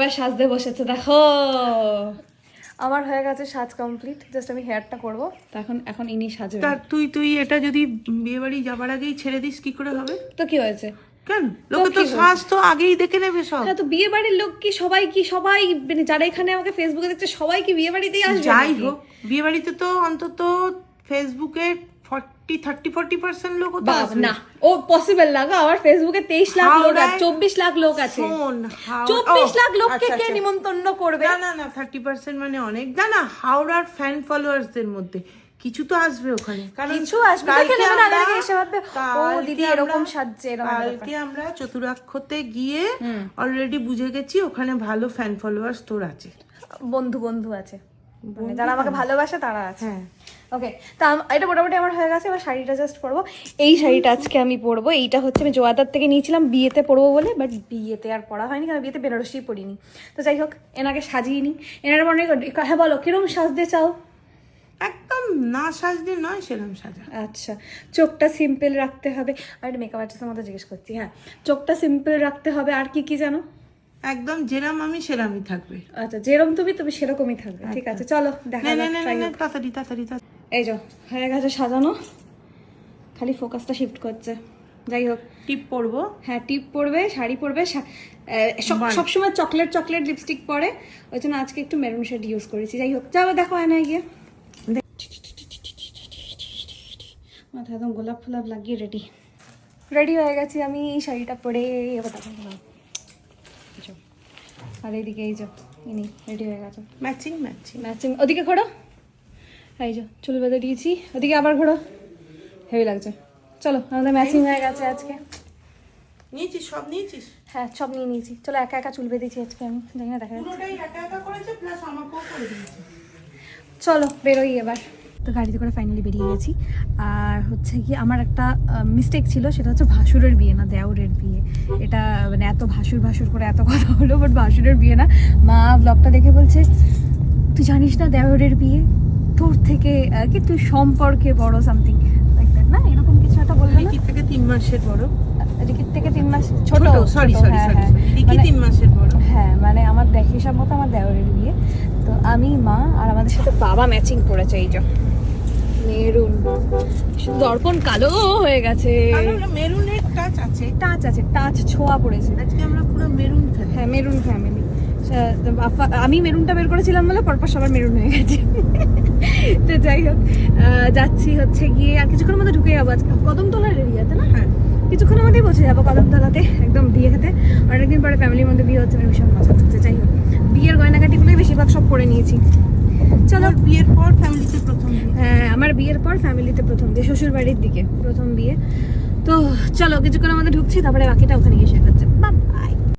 এবার সাজতে বসেছে দেখো। আমার হয়ে গেছে সাজ কমপ্লিট, জাস্ট আমি হেয়ারটা করবো এখন। এখন ইনি সাজবে। তা তুই এটা যদি বিয়ে বাড়ি যাবার আগেই ছেড়ে দিস কি করে হবে? তো কি হয়েছে? কেন? লোকে তো সাজ তো আগেই দেখে নেবে সব। হ্যাঁ, তো বিয়ে বাড়ির লোক কি সবাই মানে যারা এখানে আমাকে ফেসবুকে দেখছে সবাই কি বিয়ে বাড়িতেই আসবে? যাই হোক, বিয়ে বাড়িতে তো অন্তত ফেসবুকে 30-40% লোক তো আসবে না, ও পসিবল না গো। আমার ফেসবুকে 23 লাখ লোক আছে, 24 লাখ লোক আছে। 24 লাখ লোককে কে নিমন্ত্রণ করবে? না 30% মানে অনেক। না হাওড়ার ফ্যান ফলোয়ার্সদের মধ্যে কিছু তো আসবে ওখানে, কারণ কিছু আসবে। দেখে নেবেন আগে থেকে, এসে ভাববে ও দিদি এরকম সাজছে এরকম। কালকে আমরা চতুরাক্ষতে গিয়ে অলরেডি বুঝে গেছি ওখানে ভালো ফ্যান ফলোয়ার্স তোর আছে, বন্ধু আছে, মানে যারা আমাকে ভালোবাসে তারা আছে। হ্যাঁ ওকে, তা এটা মোটামুটি আমার হয়ে গেছে। এবার শাড়িটা জাস্ট পরবো। এই শাড়িটা আজকে আমি পরবো। এইটা হচ্ছে আমি জোয়াদার থেকে নিয়েছিলাম বিয়েতে পরবো বলে, বাট বিয়েতে আর পরা হয়নি, কারণ বিয়েতে বেনারসি পরিনি। তো যাই হোক, এনাকে সাজিয়ে নিই। এনার মনে হ্যাঁ বলো কিরম সাজতে চাও? একদম না সাজতে নয়, সেরকম সাজা। আচ্ছা, চোখটা সিম্পল রাখতে হবে। আর একটা মেকআপ আর্টিস্টের মতো জিজ্ঞেস করছি। হ্যাঁ, চোখটা সিম্পল রাখতে হবে। আর কি কি জানো? একদম যেরাম আমি সেরামই থাকবে। আচ্ছা, যেরকম তুমি সেরকমই থাকবে। ঠিক আছে, চলো দেখা যাক। তাড়াতাড়ি এই যে হয়ে গেছে সাজানো, খালি ফোকাসটা শিফট করছে। যাই হোক, টিপ পরবো। হ্যাঁ, টিপ পরবে, শাড়ি পরবে, সবসময় চকলেট লিপস্টিক পরে, ওই জন্য আজকে একটু মেরুন শেড ইউজ করেছি। যাই হোক, যাও দেখো আয়নায় গিয়ে। মাথায় একদম গোলাপ ফোলাপ লাগিয়ে রেডি হয়ে গেছি আমি। এই শাড়িটা পরে এবার দেখো। আর এইদিকে এই যে ইনি রেডি হয়ে গেছে। ম্যাচিং ওদিকে ঘোরো। এই যে চুল বেঁধে দিয়েছি, ওদিকে আবার ঘোরো। হেভি লাগছে। চলো, আমাদের ম্যাচিং হয়ে গেছে আজকে। নিয়েছিস? সব নিয়েছিস? হ্যাঁ, সব নিয়ে নিয়েছি। চলো, একা একা চুল বেঁধেছি আজকে আমি, জানি না দেখা যাচ্ছে। পুরোটাই একা করেছে, প্লাস আমাকেও করে দিয়েছে। চলো বেরোই এবার। তো গাড়িতে করে ফাইনালি বেরিয়ে গেছি। আর হচ্ছে কি, আমার একটা মিস্টেক ছিল, সেটা হচ্ছে ভাসুরের বিয়ে না, দেওরের বিয়ে। এটা মানে এত ভাসুর করে এত কথা হলো, বাট ভাসুরের বিয়ে না। মা ব্লগটা দেখে বলছে তুই জানিস না দেওরের বিয়ে, তোর থেকে কি তুই সম্পর্কে বড় সামথিং লাইক দ্যাট, না এরকম কিছু একটা বললো। রিকির থেকে 3 মাসের বড়। রিকির থেকে 3 মাস ছোট। সরি রিকি 3 মাসের বড়। হ্যাঁ, মানে আমার হিসাব মতো আমার দেওরের বিয়ে। তো আমি, মা আর আমাদের সাথে বাবা ম্যাচিং করেছে। এই যে মেরুন, দর্পণ কালো হয়ে গেছে। মেরুনের টাচ ছোঁয়া পড়েছে। আজকে আমরা পুরো মেরুন ফ্যামিলি। হ্যাঁ, মেরুন ফ্যামিলি। আমি মেরুনটা বের করেছিলাম বলে পরপর সবার মেরুন হয়ে গেছে। তো যাই হোক, যাচ্ছি হচ্ছে গিয়ে আর কিছুক্ষণের মধ্যে ঢুকে যাবো। আজকে কদমতলার এরিয়াতে না? হ্যাঁ, কিছুক্ষণের মধ্যেই পৌঁছে যাবো কদমতলাতে, একদম বিয়ে খেতে। অনেকদিন পরে ফ্যামিলির মধ্যে বিয়ে হচ্ছে, ভীষণ মজা হচ্ছে। যাই হোক, বিয়ের গয়নাগাটিগুলোই বেশিরভাগ সব করে নিয়েছি। চলো, বিয়ের পর ফ্যামিলিতে প্রথম বিয়ে। হ্যাঁ, আমার বিয়ের পর ফ্যামিলিতে প্রথম বিয়ে, শ্বশুর বাড়ির দিকে প্রথম বিয়ে। তো চলো, কিছুক্ষণের মধ্যে ঢুকছি, তারপরে বাকিটা ওখানে গিয়ে শেয়ার করছে। বাই।